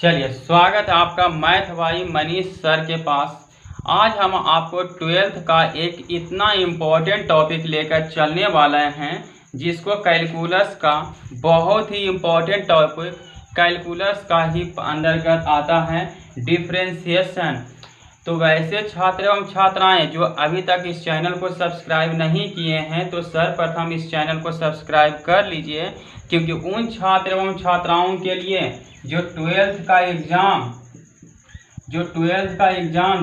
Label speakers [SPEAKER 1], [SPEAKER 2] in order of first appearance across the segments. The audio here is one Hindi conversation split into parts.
[SPEAKER 1] चलिए, स्वागत है आपका मैथ भाई मनीष सर के पास। आज हम आपको 12th का एक इतना इम्पोर्टेंट टॉपिक लेकर चलने वाले हैं जिसको कैलकुलस का बहुत ही इम्पोर्टेंट टॉपिक कैलकुलस का ही अंतर्गत आता है, डिफरेंशिएशन। तो वैसे छात्र एवं छात्राएं जो अभी तक इस चैनल को सब्सक्राइब नहीं किए हैं तो सर्वप्रथम इस चैनल को सब्सक्राइब कर लीजिए, क्योंकि उन छात्र एवं छात्राओं के लिए जो 12th का एग्ज़ाम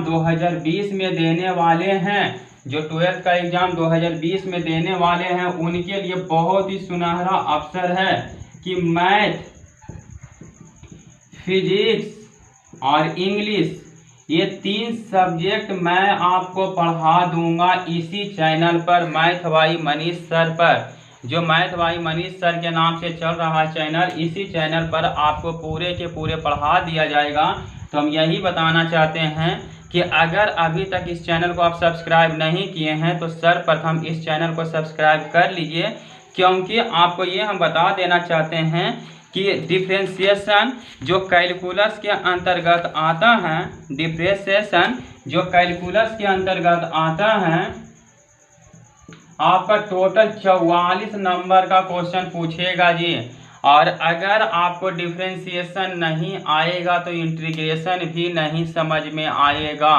[SPEAKER 1] 2020 में देने वाले हैं, जो 12th का एग्ज़ाम 2020 में देने वाले हैं, उनके लिए बहुत ही सुनहरा अवसर है कि मैथ, फिजिक्स और इंग्लिश ये 3 सब्जेक्ट मैं आपको पढ़ा दूंगा इसी चैनल पर, मैथ भाई मनीष सर पर। जो मैथ भाई मनीष सर के नाम से चल रहा चैनल, इसी चैनल पर आपको पूरे के पूरे पढ़ा दिया जाएगा। तो हम यही बताना चाहते हैं कि अगर अभी तक इस चैनल को आप सब्सक्राइब नहीं किए हैं तो सर्वप्रथम इस चैनल को सब्सक्राइब कर लीजिए, क्योंकि आपको ये हम बता देना चाहते हैं कि डिफरेंशिएशन जो कैलकुलस के अंतर्गत आता है, डिफरेंशिएशन जो कैलकुलस के अंतर्गत आता है, आपका टोटल 44 नंबर का क्वेश्चन पूछेगा जी। और अगर आपको डिफरेंशिएशन नहीं आएगा तो इंटीग्रेशन भी नहीं समझ में आएगा।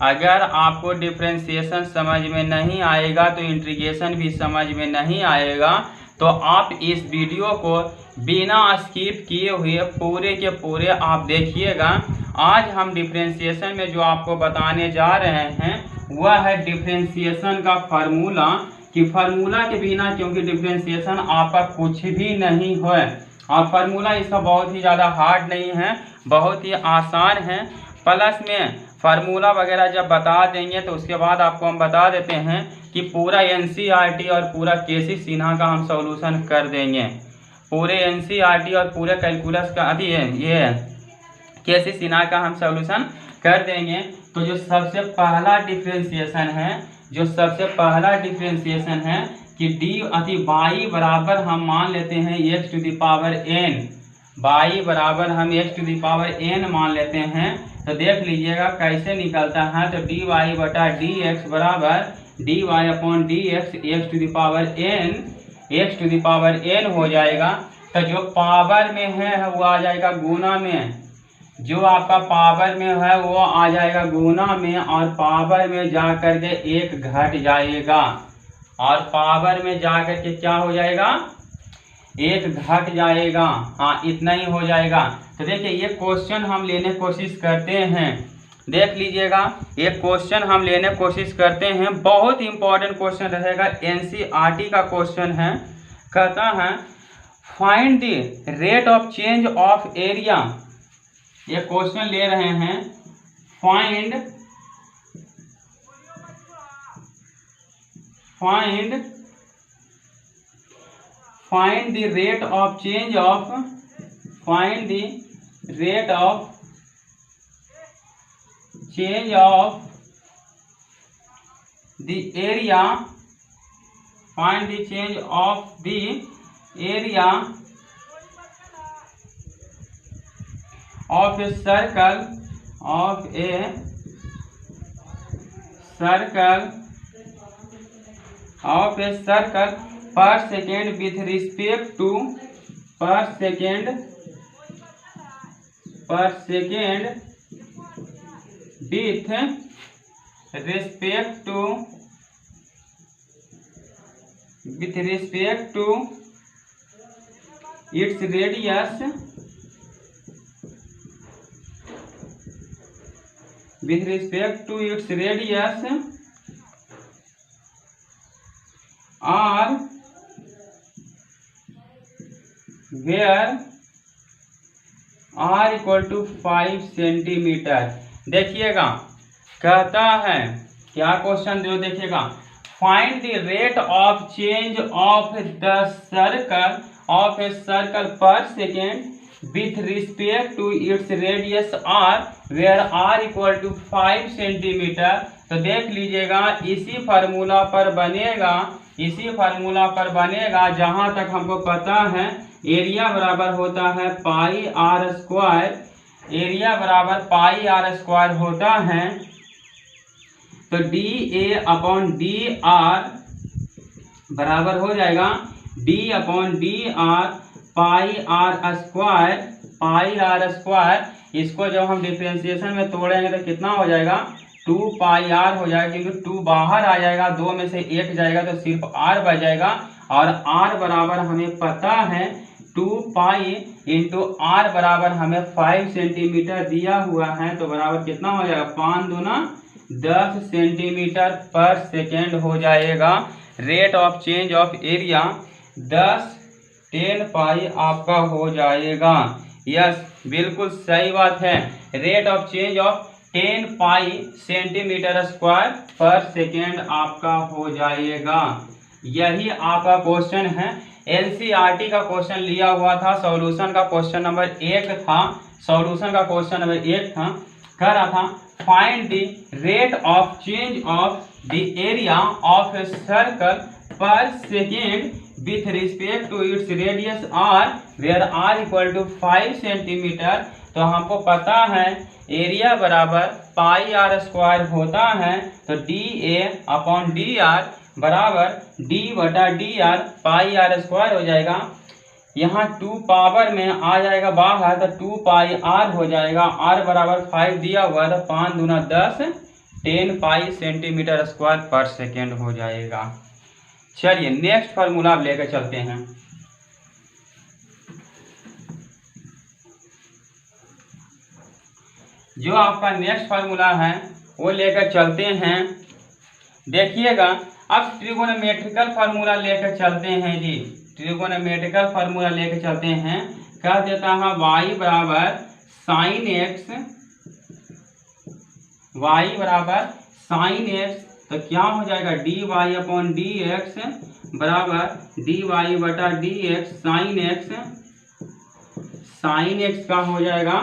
[SPEAKER 1] अगर आपको डिफरेंशिएशन समझ में नहीं आएगा तो इंटीग्रेशन भी समझ में नहीं आएगा। तो आप इस वीडियो को बिना स्किप किए हुए पूरे के पूरे आप देखिएगा। आज हम डिफरेंशिएशन में जो आपको बताने जा रहे हैं वह है डिफरेंशिएशन का फार्मूला, कि फार्मूला के बिना क्योंकि डिफरेंशिएशन आपका कुछ भी नहीं है। और फार्मूला इसका बहुत ही ज़्यादा हार्ड नहीं है, बहुत ही आसान है। प्लस में फार्मूला वगैरह जब बता देंगे तो उसके बाद आपको हम बता देते हैं कि पूरा एनसीईआरटी और पूरा केसी सिन्हा का हम सॉल्यूशन कर देंगे। पूरे एनसीईआरटी और पूरे कैलकुलस का अभी ये केसी सिन्हा का हम सॉल्यूशन कर देंगे। तो जो सबसे पहला डिफरेंशिएशन है कि डी अति बाई बराबर हम मान लेते हैं x to the power n, y बराबर हम x to the power n मान लेते हैं। तो देख लीजिएगा कैसे निकलता है। तो डी वाई बटा डी एक्स बराबर d y upon d x x to the power n हो जाएगा। तो जो पावर में है वो आ जाएगा गुना में, जो आपका पावर में है वो आ जाएगा गुना में, और पावर में जा कर के एक घट जाएगा, और पावर में जा कर के क्या हो जाएगा, एक घट जाएगा। हाँ, इतना ही हो जाएगा। तो देखिए ये क्वेश्चन हम लेने कोशिश करते हैं, देख लीजिएगा ये क्वेश्चन हम लेने कोशिश करते हैं। बहुत इंपॉर्टेंट क्वेश्चन रहेगा, एनसीईआरटी का क्वेश्चन है। कहता है find the rate of change of area. ये क्वेश्चन ले रहे हैं, find the rate of change of the area, find the change of the area of a circle per second with respect to its radius, with respect to its radius or where r equal to 5 centimetre. देखिएगा कहता है क्या क्वेश्चन दो, देखिएगा find the rate of change of the circle per second with respect to its radius r where r equal to 5 centimetre. तो देख लीजिएगा इसी फार्मूला पर बनेगा, जहां तक हमको पता है एरिया बराबर होता है पाई आर स्क्वायर एरिया बराबर पाई आर स्क्वायर होता है, तो d A upon d r बराबर हो जाएगा d upon d r pi r square, pi r square. इसको जब हम डिफ्रेंशिएशन में तोड़ेंगे तो कितना हो जाएगा, 2 पाई आर हो जाएगा, क्योंकि 2 बाहर आ जाएगा, 2 में से 1 जाएगा तो सिर्फ आर बच जाएगा। और आर बराबर हमें पता है 2 पाई इंटू आर बराबर हमें 5 सेंटीमीटर दिया हुआ है, तो बराबर कितना हो जाएगा, 5 दूना 10 सेंटीमीटर पर सेकेंड हो जाएगा। Rate of change of area 10 पाई आपका हो जाएगा। यस, बिल्कुल सही बात है। Rate of change of 10 pi centimetre square पर सेकेंड आपका हो जाएगा। यही आपका क्वेश्चन है। एनसीईआरटी का क्वेश्चन लिया हुआ था, सॉल्यूशन का क्वेश्चन नंबर 1 था, सॉल्यूशन का क्वेश्चन नंबर 1 था, कह रहा था find the rate of change of the area of a circle per second with respect to its radius R where R equal to 5 centimetre. तो हमको पता है एरिया बराबर पाई आर स्क्वायर होता है, तो d A upon d r बराबर डी बटा d r pi r square हो जाएगा। यहाँ 2 पावर में आ जाएगा बाहर, तो 2 पाई आर हो जाएगा। आर बराबर 5 दिया हुआ, तो 5 दूना 10 10 पाई सेंटीमीटर स्क्वायर पर सेकेंड हो जाएगा। चलिए नेक्स्ट फार्मूला लेकर चलते हैं। जो आपका नेक्स्ट फार्मूला है वो लेकर चलते हैं। देखिएगा, अब ट्रिगोनोमेट्रिकल फार्मूला लेकर चलते हैं जी, ट्रिगोनोमेट्रिकल फार्मूला लेकर चलते हैं। कह देता है y बराबर साइन एक्स, y बराबर साइन एक्स, तो क्या हो जाएगा d y upon d x बराबर डी वाई बटा d x sine x. Sine x का हो जाएगा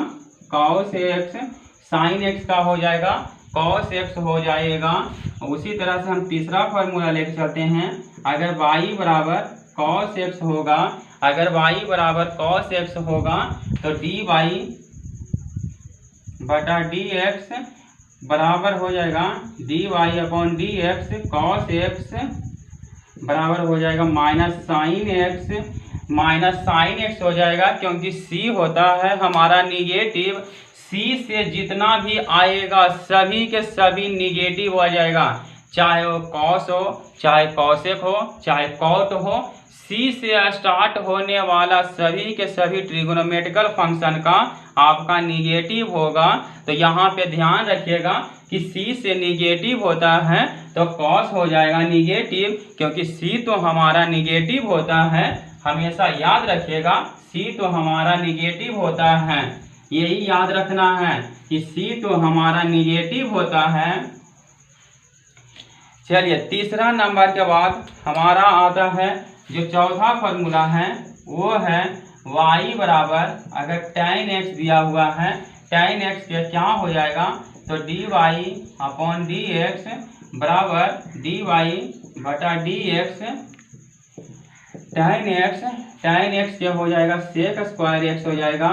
[SPEAKER 1] कॉस एक्स, साइन एक्स का हो जाएगा कॉस एक्स हो जाएगा। उसी तरह से हम तीसरा फार्मूला लेके चलते हैं। अगर y बराबर कॉस एक्स होगा, अगर y बराबर कॉस एक्स होगा तो डी वाई बटा डी एक्स बराबर हो जाएगा d y upon d x cos x बराबर हो जाएगा minus sine x, minus sine x हो जाएगा, क्योंकि c होता है हमारा निगेटिव। c से जितना भी आएगा सभी के सभी निगेटिव हो जाएगा, चाहे वो कॉस हो, चाहे कॉसेक हो, चाहे कॉट हो। c से स्टार्ट होने वाला सभी के सभी ट्रिगोनोमेट्रिकल फंक्शन का आपका निगेटिव होगा। तो यहाँ पे ध्यान रखिएगा कि c से निगेटिव होता है तो कॉस हो जाएगा निगेटिव, क्योंकि c तो हमारा निगेटिव होता है। हमेशा याद रखिएगा c तो हमारा निगेटिव होता है, यही याद रखना है कि c तो हमारा निगेटिव होता है। चलिए तीसरा नंबर के बाद हमारा आता है जो चौथा फार्मूला है, वो है y बराबर, अगर tan x दिया हुआ है, tan x के क्या हो जाएगा, तो dy अपॉन डी एक्स बराबर dy बटा डी एक्स। tan x क्या हो जाएगा, सेक स्क्वायर एक्स हो जाएगा,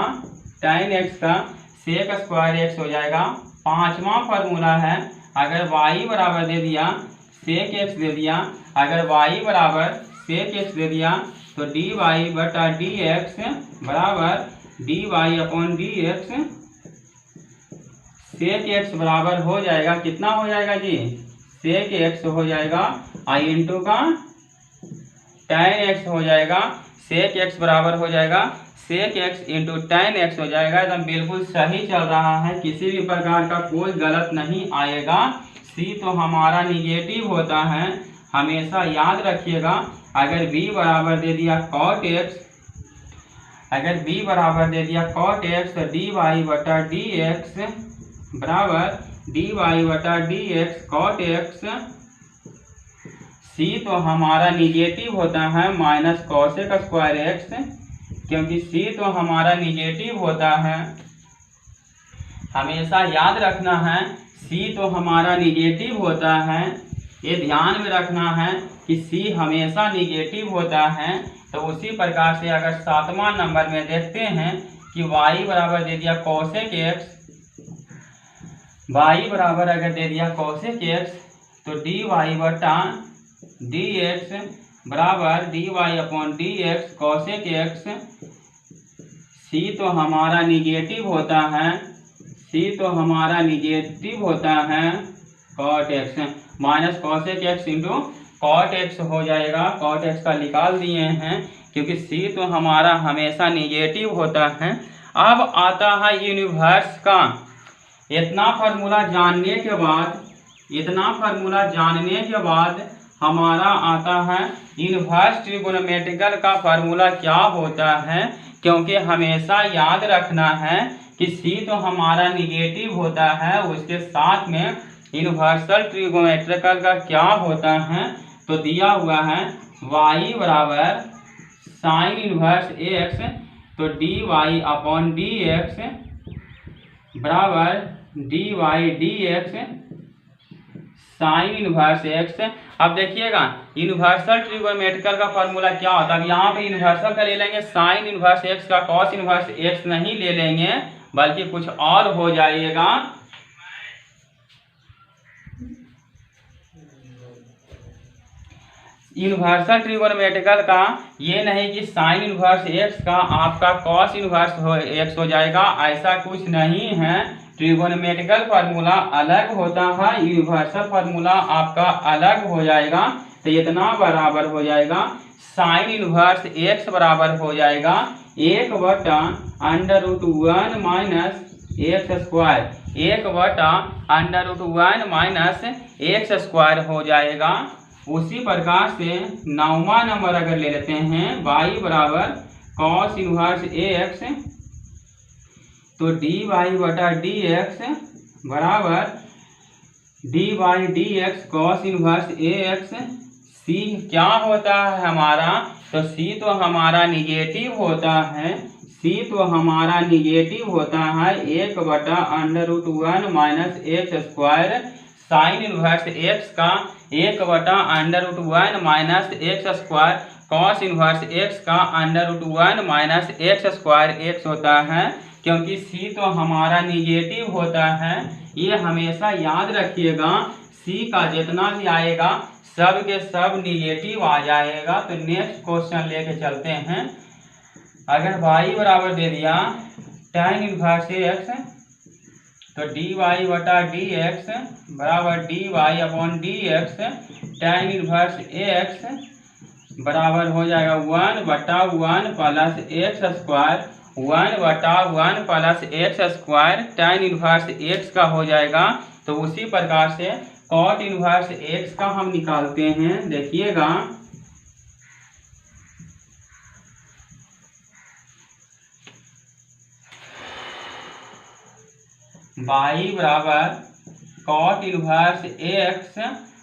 [SPEAKER 1] tan x का सेक स्क्वायर एक्स हो जाएगा। पांचवा फार्मूला है, अगर y बराबर दे दिया सेक एक्स दे दिया, अगर y बराबर सेक एक्स दे दिया तो dy बटा डी एक्स बराबर dy upon d x. Sec x बराबर हो जाएगा, कितना हो जाएगा जी, सेक एक्स हो जाएगा आई इंटू का tan x हो जाएगा। सेक एक्स बराबर हो जाएगा sec x into tan x हो जाएगा। एकदम बिल्कुल सही चल रहा है, किसी भी प्रकार का कोई गलत नहीं आएगा। c तो हमारा निगेटिव होता है, हमेशा याद रखिएगा। अगर b बराबर दे दिया cot x, अगर b बराबर दे दिया cot x तो dy बटा डी एक्स बराबर dy बटा d x cot x। c तो हमारा निगेटिव होता है माइनस कॉसेक स्क्वायर एक्स, क्योंकि c तो हमारा निगेटिव होता है। हमेशा याद रखना है c तो हमारा निगेटिव होता है, ये ध्यान में रखना है कि c हमेशा निगेटिव होता है। तो उसी प्रकार से अगर 7वां नंबर में देखते हैं कि y बराबर दे दिया cosec x, y बराबर अगर दे दिया cosec x तो dy बटा dx बराबर dy upon dx cosec x। c तो हमारा निगेटिव होता है, c तो हमारा निगेटिव होता है cot x minus cosec x into cot x हो जाएगा। cot x का निकाल दिए हैं क्योंकि c तो हमारा हमेशा निगेटिव होता है। अब आता है यूनिवर्स का। इतना फार्मूला जानने के बाद हमारा आता है इनवर्स ट्रिगोनोमेट्रिकल का फार्मूला क्या होता है, क्योंकि हमेशा याद रखना है कि c तो हमारा निगेटिव होता है, उसके साथ में यूनिवर्सल ट्रिगोनोमेट्रिकल का क्या होता है। तो दिया हुआ है y बराबर साइन इनवर्स x, तो dy अपॉन dx बराबर dy dx sine inverse x। अब देखिएगा यूनिवर्सल ट्रिगोनोमेट्रिकल का फॉर्मूला क्या होता है। अब यहाँ पे यूनिवर्सल का ले लेंगे साइन इनवर्स x का, कॉस इनवर्स x नहीं ले लेंगे बल्कि कुछ और हो जाएगा। यूनिवर्सल ट्रिगोनोमेट्रिकल का ये नहीं कि साइन इनवर्स x का आपका कॉस इनवर्स x हो जाएगा, ऐसा कुछ नहीं है। ट्रिगोनोमेट्रिकल फार्मूला अलग होता है, यूनिवर्सल फार्मूला आपका अलग हो जाएगा। तो इतना बराबर हो जाएगा साइन इनवर्स x बराबर हो जाएगा 1/√1 minus x square, 1/√1 minus x square हो जाएगा। उसी प्रकार से 9वां नंबर अगर ले लेते हैं y बराबर कॉस इनवर्स ax, तो dy बटा dx बराबर dy dx cos inverse ax। c क्या होता है हमारा, तो c तो हमारा निगेटिव होता है, c तो हमारा निगेटिव होता है 1/√1 minus x square. Sine inverse x का 1/√1 minus x square, cos inverse x का √1 माइनस एक्स स्क्वायर x होता है, क्योंकि c तो हमारा निगेटिव होता है। ये हमेशा याद रखिएगा, c का जितना भी आएगा सब के सब निगेटिव आ जाएगा। तो नेक्स्ट क्वेश्चन लेके चलते हैं। अगर y बराबर दे दिया tan इनवर्स x, तो dy बटा dx बराबर dy upon dx tan inverse ax बराबर हो जाएगा 1/1 plus x square, 1/1 plus x square tan inverse x का हो जाएगा। तो उसी प्रकार से cot इनवर्स x का हम निकालते हैं। देखिएगा y बराबर cot इनवर्स x,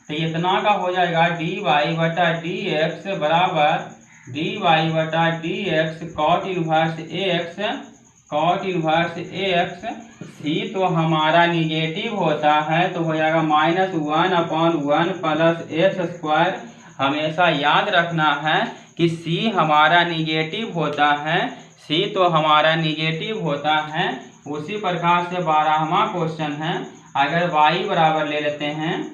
[SPEAKER 1] तो इतना का हो जाएगा dy बटा dx बराबर dy बटा dx cot inverse ax, cot inverse ax। c तो हमारा निगेटिव होता है, तो हो जाएगा -1/1 प्लस एक्स स्क्वायर। हमेशा याद रखना है कि c हमारा निगेटिव होता है, c तो हमारा निगेटिव होता है। उसी प्रकार से 12वां क्वेश्चन है। अगर y बराबर ले लेते हैं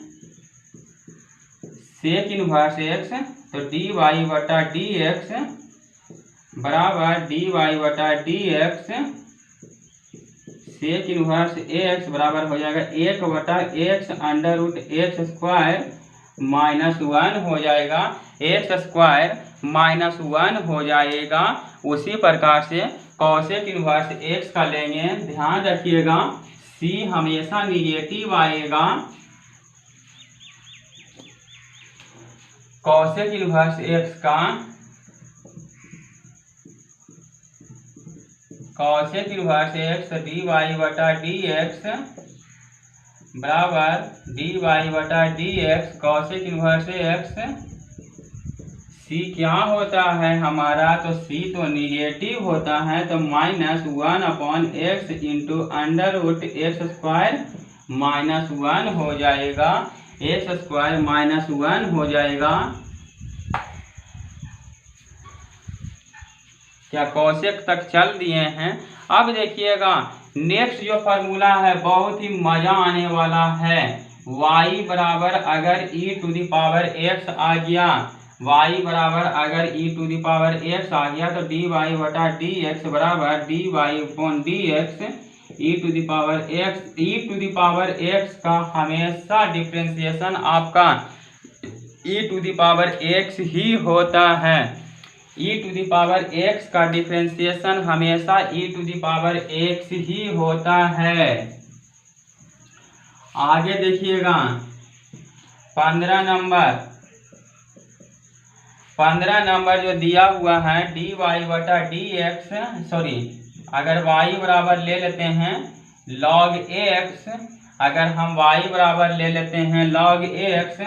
[SPEAKER 1] सेक इनवर्स x, तो dy बटा dx बराबर dy बटा dx सेक इनवर्स ax बराबर हो जाएगा 1/x √x स्क्वायर -1 हो जाएगा, एक्स स्क्वायर -1 हो जाएगा। उसी प्रकार से कॉसेक इनवर्स x का लेंगे। ध्यान रखिएगा c हमेशा निगेटिव आएगा। कॉसेक इनवर्स x का कॉसेक इनवर्स x dy बटा dx बराबर dy बटा dx cosec inverse x। c क्या होता है हमारा, तो c तो निगेटिव होता है, तो -1/x इंटू √x स्क्वायर -1 हो जाएगा, एक्स स्क्वायर -1 हो जाएगा। क्या कोशेक तक चल दिए हैं। अब देखिएगा नेक्स्ट जो फार्मूला है बहुत ही मजा आने वाला है। y बराबर अगर e⁻x आ गया, y बराबर अगर e⁻x आ गया तो dy/dx बराबर dy/dx e⁻x का हमेशा डिफ्रेंसिएशन आपका e⁻x ही होता है। e⁻x का डिफ्रेंसिएशन हमेशा e⁻x ही होता है। आगे देखिएगा 15 नंबर जो दिया हुआ है dy/dx, सॉरी अगर y बराबर ले लेते हैं log x, अगर हम y बराबर ले लेते हैं log x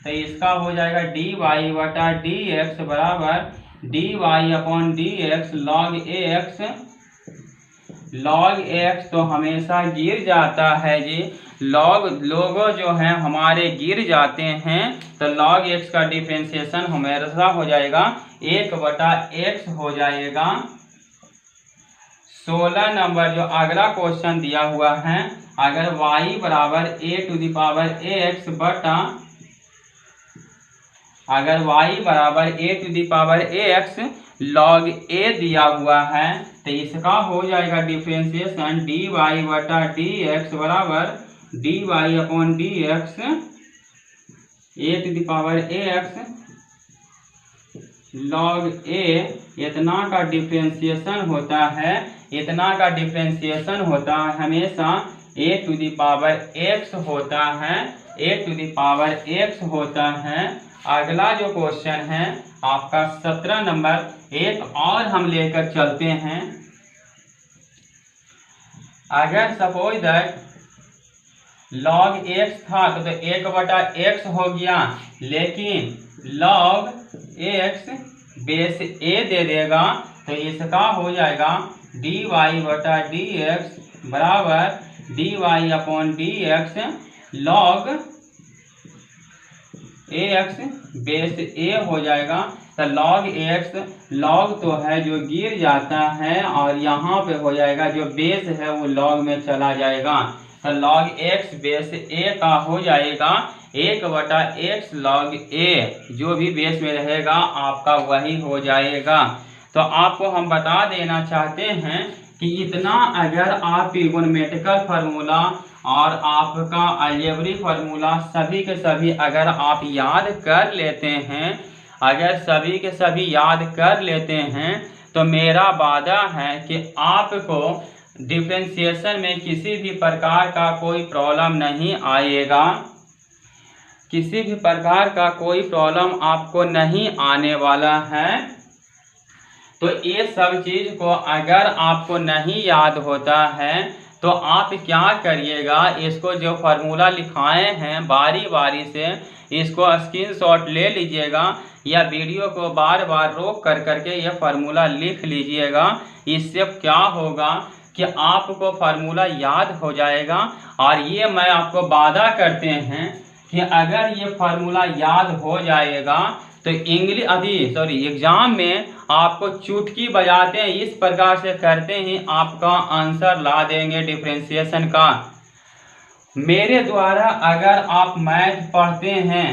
[SPEAKER 1] तो इसका हो जाएगा dy/dx बराबर dy/dx log x तो हमेशा गिर जाता है जी। लोगो जो है हमारे गिर जाते हैं तो log x का डिफरेंशिएशन हमेशा हो जाएगा 1/x हो जाएगा। 16 नंबर जो अगला क्वेश्चन दिया हुआ है, अगर y बराबर a⁻x बटा, अगर y बराबर a⁻x log a दिया हुआ है तो इसका हो जाएगा डिफरेंशिएशन dy/dx बराबर dy/dx a⁻x log a, इतना का डिफरेंशिएशन होता है, इतना का डिफरेंशिएशन होता है हमेशा a⁻x होता है, a⁻x होता है। अगला जो क्वेश्चन है आपका 17 नंबर, एक और हम लेकर चलते हैं। अगर सपोज दैट log x था तो 1/x हो गया, लेकिन log x बेस a दे देगा तो इसका हो जाएगा dy/dx बराबर dy/dx log ax base a हो जाएगा। तो log x, log तो है जो गिर जाता है और यहाँ पे हो जाएगा जो बेस है वो log में चला जाएगा, तो log x बेस a का हो जाएगा 1/x log a, जो भी बेस में रहेगा आपका वही हो जाएगा। तो आपको हम बता देना चाहते हैं कि इतना अगर आप ट्रिगोनोमेट्रिकल फार्मूला और आपका अलजेब्रिक फार्मूला सभी के सभी अगर आप याद कर लेते हैं, अगर सभी के सभी याद कर लेते हैं तो मेरा वादा है कि आपको डिफरेंशिएशन में किसी भी प्रकार का कोई प्रॉब्लम नहीं आएगा, किसी भी प्रकार का कोई प्रॉब्लम आपको नहीं आने वाला है। तो ये सब चीज को अगर आपको नहीं याद होता है तो आप क्या करिएगा, इसको जो फार्मूला लिखाए हैं बारी बारी से इसको स्क्रीनशॉट ले लीजिएगा या वीडियो को बार बार रोक कर करके ये फार्मूला लिख लीजिएगा। इससे क्या होगा कि आपको फार्मूला याद हो जाएगा और ये मैं आपको वादा करते हैं कि अगर ये फार्मूला याद हो जाएगा तो एग्जाम में आपको चुटकी बजाते हैं इस प्रकार से करते ही आपका आंसर ला देंगे डिफरेंशिएशन का। मेरे द्वारा अगर आप मैथ पढ़ते हैं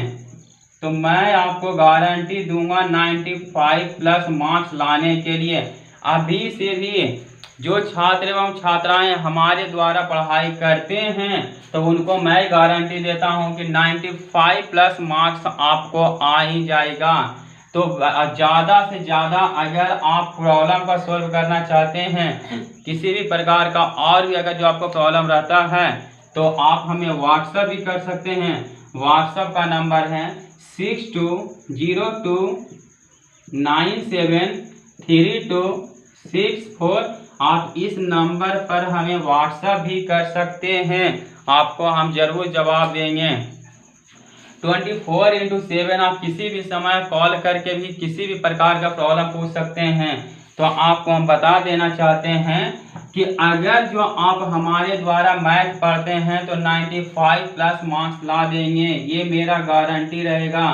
[SPEAKER 1] तो मैं आपको गारंटी दूंगा 95+ मार्क्स लाने के लिए। अभी से भी जो छात्र एवं छात्राएं हमारे द्वारा पढ़ाई करते हैं तो उनको मैं गारंटी देता हूं कि 95+ मार्क्स आपको आ ही जाएगा। तो ज़्यादा से ज़्यादा अगर आप प्रॉब्लम का सॉल्व करना चाहते हैं, किसी भी प्रकार का और भी अगर जो आपको प्रॉब्लम रहता है तो आप हमें व्हाट्सएप भी कर सकते हैं। व्हाट्सएप का नंबर है 6202973264। आप इस नंबर पर हमें व्हाट्सएप भी कर सकते हैं, आपको हम जरूर जवाब देंगे। 24/7 आप किसी भी समय कॉल करके भी किसी भी प्रकार का प्रॉब्लम पूछ सकते हैं। तो आपको हम बता देना चाहते हैं कि अगर जो आप हमारे द्वारा मैथ पढ़ते हैं तो 95+ मार्क्स ला देंगे, ये मेरा गारंटी रहेगा।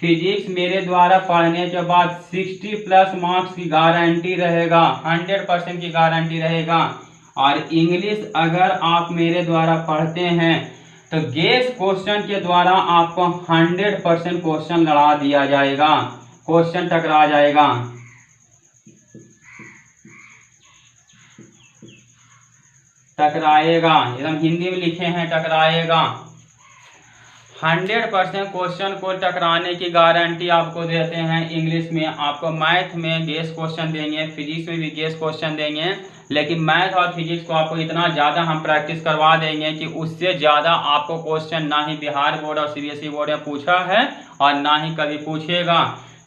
[SPEAKER 1] फिजिक्स मेरे द्वारा पढ़ने के बाद 60+ मार्क्स की गारंटी रहेगा, 100% की गारंटी रहेगा। और इंग्लिश अगर आप मेरे द्वारा पढ़ते हैं तो गेस क्वेश्चन के द्वारा आपको 100% क्वेश्चन लड़ा दिया जाएगा, क्वेश्चन टकरा जाएगा। टकराएगा, एकदम हिंदी में लिखे हैं टकराएगा। 100% क्वेश्चन को टकराने की गारंटी आपको देते हैं। इंग्लिश में आपको, मैथ में गेस क्वेश्चन देंगे, फिजिक्स में भी गेस क्वेश्चन देंगे, लेकिन मैथ और फिजिक्स को आपको इतना ज़्यादा हम प्रैक्टिस करवा देंगे कि उससे ज़्यादा आपको क्वेश्चन ना ही बिहार बोर्ड और सीबीएसई बोर्ड में पूछा है और ना ही कभी पूछेगा।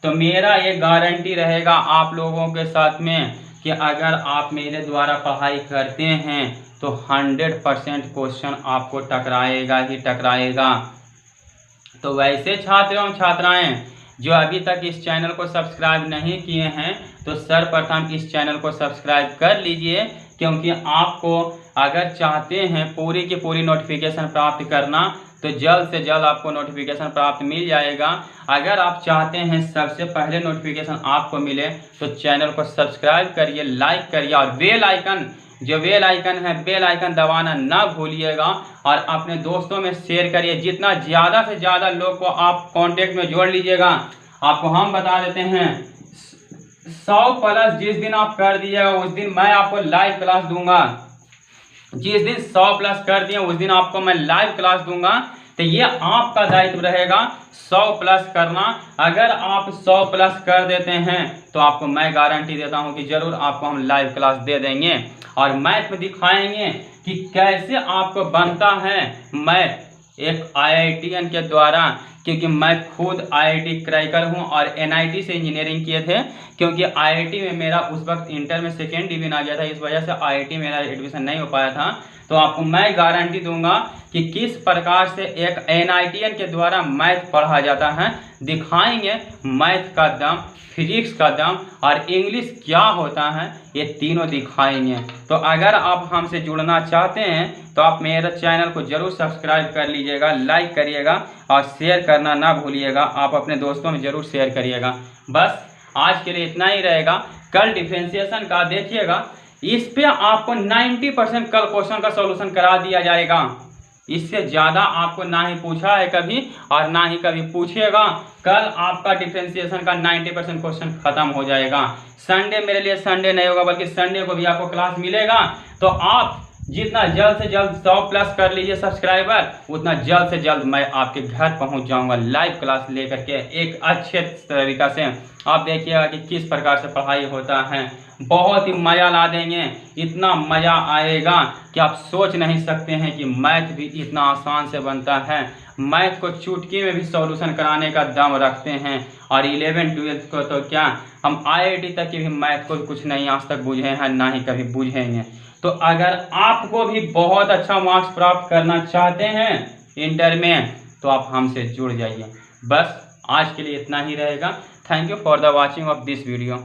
[SPEAKER 1] तो मेरा ये गारंटी रहेगा आप लोगों के साथ में कि अगर आप मेरे द्वारा पढ़ाई करते हैं तो 100% क्वेश्चन आपको टकराएगा ही टकराएगा। तो वैसे छात्र एवं छात्राएं जो अभी तक इस चैनल को सब्सक्राइब नहीं किए हैं तो सर्वप्रथम इस चैनल को सब्सक्राइब कर लीजिए, क्योंकि आपको अगर चाहते हैं पूरी की पूरी नोटिफिकेशन प्राप्त करना तो जल्द से जल्द आपको नोटिफिकेशन प्राप्त मिल जाएगा। अगर आप चाहते हैं सबसे पहले नोटिफिकेशन आपको मिले तो चैनल को सब्सक्राइब करिए, लाइक करिए और बेल आइकन है बेल आइकन दबाना ना भूलिएगा और अपने दोस्तों में शेयर करिए। जितना ज़्यादा से ज़्यादा लोग को आप कांटेक्ट में जोड़ लीजिएगा, आपको हम बता देते हैं 100+ जिस दिन आप कर दीजिएगा उस दिन मैं आपको लाइव क्लास दूंगा। जिस दिन 100+ कर दिए उस दिन आपको मैं लाइव क्लास दूंगा। तो ये आपका दायित्व रहेगा 100+ करना। अगर आप 100+ कर देते हैं तो आपको मैं गारंटी देता हूं कि जरूर आपको हम लाइव क्लास दे देंगे और मैथ में दिखाएंगे कि कैसे आपको बनता है मैथ एक IITian के द्वारा, क्योंकि मैं खुद IIT क्रैकर हूं और NIT से इंजीनियरिंग किए थे। क्योंकि IIT में मेरा उस वक्त इंटर में 2nd डिवीजन आ गया था, इस वजह से IIT मेरा एडमिशन नहीं हो पाया था। तो आपको मैं गारंटी दूंगा कि किस प्रकार से एक NITian के द्वारा मैथ पढ़ा जाता है। दिखाएंगे मैथ का दम, फिजिक्स का दम और इंग्लिश क्या होता है, ये तीनों दिखाएंगे। तो अगर आप हमसे जुड़ना चाहते हैं तो आप मेरे चैनल को जरूर सब्सक्राइब कर लीजिएगा, लाइक करिएगा और शेयर करना ना भूलिएगा। आप अपने दोस्तों में जरूर शेयर करिएगा। बस आज के लिए इतना ही रहेगा। कल डिफरेंशिएशन का देखिएगा, इस पे आपको 90% कल क्वेश्चन का सॉल्यूशन करा दिया जाएगा। इससे ज़्यादा आपको ना ही पूछा है कभी और ना ही कभी पूछेगा। कल आपका डिफरेंशिएशन का 90% क्वेश्चन खत्म हो जाएगा। संडे मेरे लिए संडे नहीं होगा, बल्कि संडे को भी आपको क्लास मिलेगा। तो आप जितना जल्द से जल्द 100+ कर लीजिए सब्सक्राइबर, उतना जल्द से जल्द मैं आपके घर पहुंच जाऊंगा लाइव क्लास लेकर के एक अच्छे तरीका से। आप देखिएगा कि किस प्रकार से पढ़ाई होता है, बहुत ही मज़ा ला देंगे। इतना मज़ा आएगा कि आप सोच नहीं सकते हैं कि मैथ भी इतना आसान से बनता है। मैथ को चुटकी में भी सॉल्यूशन कराने का दम रखते हैं और 11th-12th को तो क्या, हम IIT तक की भी मैथ को कुछ नहीं आज तक बुझे हैं, ना ही कभी बुझेंगे। तो अगर आपको भी बहुत अच्छा मार्क्स प्राप्त करना चाहते हैं इंटर में तो आप हमसे जुड़ जाइए। बस आज के लिए इतना ही रहेगा। Thank you for the watching of this video.